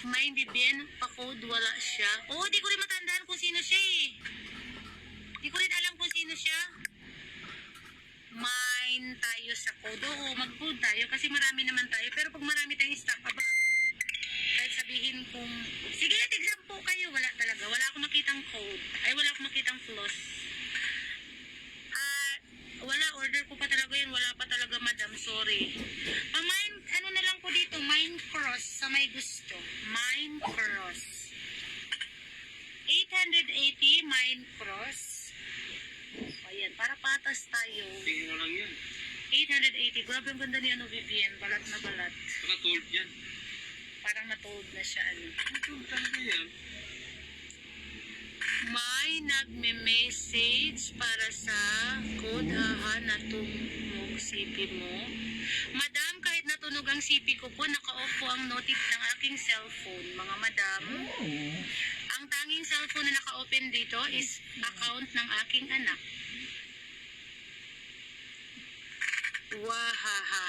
May Vivian pa-code, wala siya. Oo, di ko rin matandaan kung sino siya eh. Di ko rin alam kung sino siya. Mine tayo sa code. Oo, mag-code tayo kasi marami naman tayo. Pero pag marami tayong stock, aba, kahit sabihin kung, sige, exam po kayo. Wala talaga. Wala akong makitang code. Ay, wala akong makitang floss. Wala, order ko pa talaga yun. Wala pa talaga, madam. Sorry. Mine, ano na lang po dito, mine cross sa may gusto. Mine cross. 880 mine cross. Ayan, para patas tayo. Tingin mo lang yan. 880. Grabe ang ganda ni ano, Vivian. Balat na balat. Nakatold yan. Parang natold na siya. Ano. Nakatold talaga yan. May nagme-message para sa code. Haha, natungog CP mo. Madam, kahit natunog ang CP ko po, naka-off po ang notif ng aking cellphone. Mga madam, ang tanging cellphone na naka-open dito is account ng aking anak. Wahaha.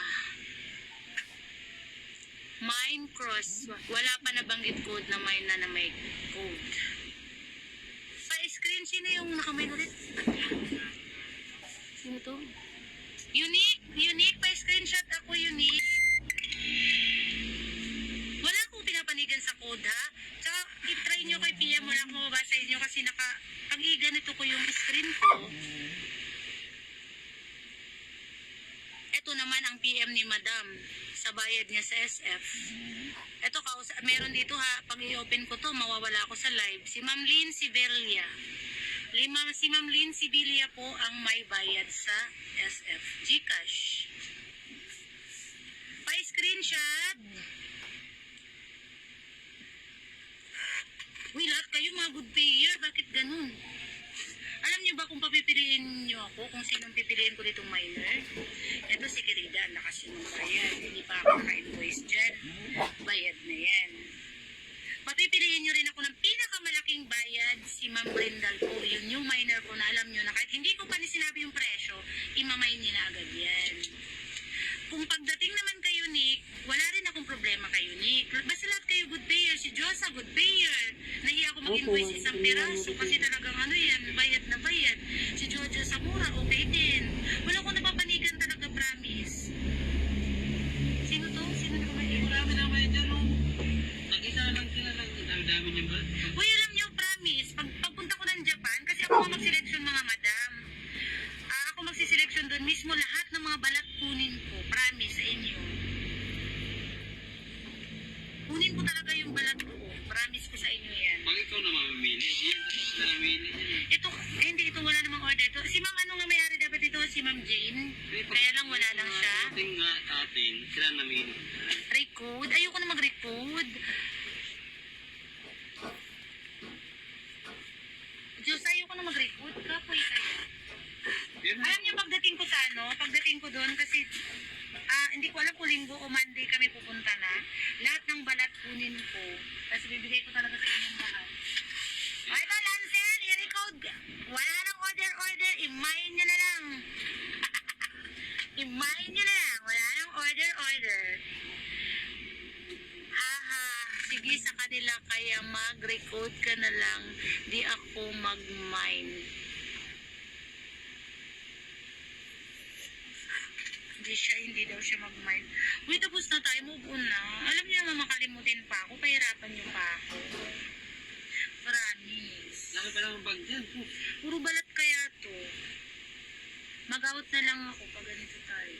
Mine cross. Wala pa nabanggit code na mine na may code. Sa screen, sino yung nakamine ulit? Sino to? Unique, pa-screenshot ako, Unique. Wala akong pinapanigan sa code, ha? Tsaka, i-try nyo kay PM, wala akong mababasa inyo kasi pag i-ganito ko yung screen ko. Ito naman ang PM ni Madam sa bayad niya sa SF. Ito, meron dito ha, pag i-open ko to, mawawala ako sa live. Si Ma'am Lynn Sibelia. Si Ma'am Lynn Sibelia po ang may bayad sa SF. Gcash. Pa-screenshot. Uy, lahat kayo mga good payer. Bakit ganun? Alam niyo ba kung papipiliin niyo ako kung sinong pipiliin ko ditong minor? Ito si Kirida, ang lakas yun ng bayad. Hindi pa ako naka-invoice dyan. Bayad na yan. Papipiliin niyo rin ako ng pinakamalaking bayad, si Ma'am Brindal po. Yun yung minor ko na alam niyo na kahit hindi ko pa ni sinabi yung presyo, imamay niyo na agad yan. Kung pagdating naman kay Unique, wala rin akong problema kay Unique. Basta lahat kayo good payer. Si Josa, good payer. Nahiya ako mag-invoice isang piraso kasi talagang ano yan, bayad na bayad. Si Jojo Samura, okay din. Wala akong napapanigan talaga, promise. Sino to? Sino na ba yun? Marami na kayo dyan, oh. Nag-isa lang sila lang. Dami-dami niya ba? Uy, alam niyo, promise, pagpunta ko ng Japan, kasi ako nga mag-selection mga madam. Ako magsiselection doon mismo, lahat ng mga balat kunin ko. Promise sa inyo. Kunin ko talaga yung balat ko. Promise ko sa inyo yan. Pag ikaw na mamimili, yan tapos na namili yan. Ito, hindi ito, wala namang order. Ito, si Ma'am, ano nga may-ari dapat ito? Si Ma'am Jane? Kaya lang wala lang siya. Ating nga atin, sila namili. Recode? Ayoko na mag-recode. Diyos, ayoko na mag-recode. Kapoy kayo. Alam niyo, pagdating ko sa pagdating ko doon, kasi hindi ko alam kung linggo o Monday kami pupunta na. Lahat ng balat kunin ko. Tapos bibigay ko talaga sa inyong lahat. Ay ba, Lancel, i-recode. Wala nang order. Imayin nyo na lang. Imayin nyo na lang. Wala nang order. Haha, sige sa kanila, kaya mag-recode ka na lang. Di ako mag-mine. Hindi daw siya mag-mind. Uy, tapos na tayo, move on na. Alam niyo naman, makalimutin pa ako, pahirapan niyo pa ako. Promise. Laki pa lang ang bag dyan. Puro balat kaya to. Mag-out na lang ako pag ganito tayo.